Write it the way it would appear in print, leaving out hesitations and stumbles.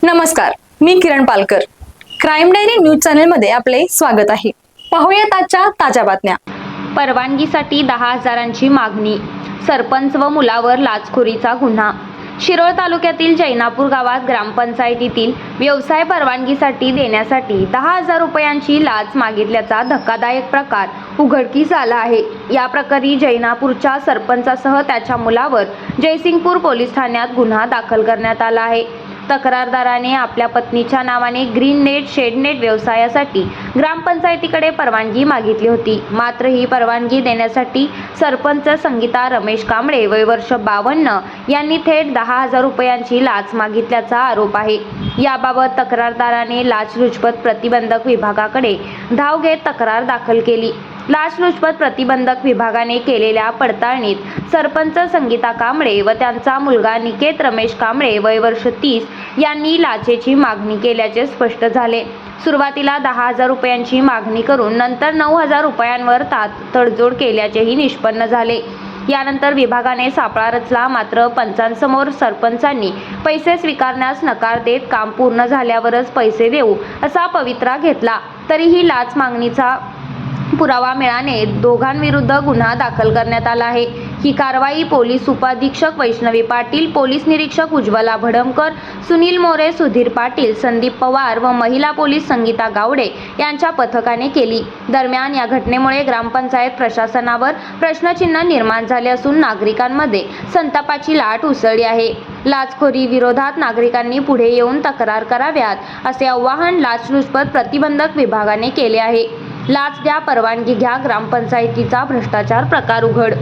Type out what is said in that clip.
नमस्कार, मी Kiran Palkar. Crime diary news channel मध्ये आपले स्वागत आहे. पाहूयात आजच्या ताज्या बातम्या. परवानगीसाठी 10,000ची मागणी, सरपंच व मुलावर लाचखोरीचा गुन्हा. शिरोळ तालुक्यातील जैनापूर गावात ग्रामपंचायतीतील व्यवसाय परवानगीसाठी देण्यासाठी 10,000 रुपयांची लाच मागितल्याचा धक्कादायक प्रकार उघडकीस आला आहे. या प्रकरणी जैनापूरच्या सरपंचासह त्याच्या मुलावर जयसिंगपूर पोलीस ठाण्यात गुन्हा दाखल करण्यात आला आहे. तक्रारदाराने आपल्या पत्नीच्या नावाने ग्रीन नेट शेडनेट व्यवसायासाठी ग्रामपंचायतीकडे परवानगी मागितली होती. मात्र ही परवानगी देण्यासाठी सरपंच संगीता रमेश कांबळे वय वर्ष 52 यांनी थेट 10,000 रुपयांची लाच मागितल्याचा आरोप आहे. याबाबत तक्रारदाराने लाचलुचपत प्रतिबंधक विभागाकडे धाव घेत तक्रार दाखल केली. लाचलुचपत प्रतिबंधक विभागाने केलेल्या पडताळणीत सरपंच संगीता कांबळे व त्यांचा मुलगा निकेत रमेश कांबळे वय वर्ष 30 यांनी लाचेची मागणी केल्याचे स्पष्ट झाले. सुरुवातीला 10,000 रुपयांची मागणी करून नंतर 9,000 रुपयांवर तडजोड केल्याचेही निष्पन्न झाले. यानंतर विभागाने सापळा रचला. मात्र पंचांसमोर सरपंचांनी पैसे स्वीकारण्यास नकार देत काम पूर्ण झाल्यावरच पैसे देऊ असा पवित्रा घेतला. तरीही लाच मागणीचा पुरावा मिळाल्याने दोघांविरुद्ध गुन्हा दाखल करण्यात आला आहे. ही कारवाई पोलीस उपअधीक्षक वैष्णवी पाटील, पोलीस निरीक्षक उज्ज्वला भडमकर, सुनील मोरे, सुधीर पाटील, संदीप पवार व महिला पोलीस संगीता गावडे यांच्या पथकाने केली. दरम्यान या घटनेमुळे ग्रामपंचायत प्रशासनावर प्रश्नचिन्ह निर्माण झाले असून नागरिकांमध्ये संतापाची लाट उसळली आहे. लाचखोरी विरोधात नागरिकांनी पुढे येऊन तक्रार कराव्यात असे आवाहन लाचलुचपत प्रतिबंधक विभागाने केले आहे. लाच द्या, परवानगी घ्या, ग्रामपंचायतीचा भ्रष्टाचार प्रकार उघड.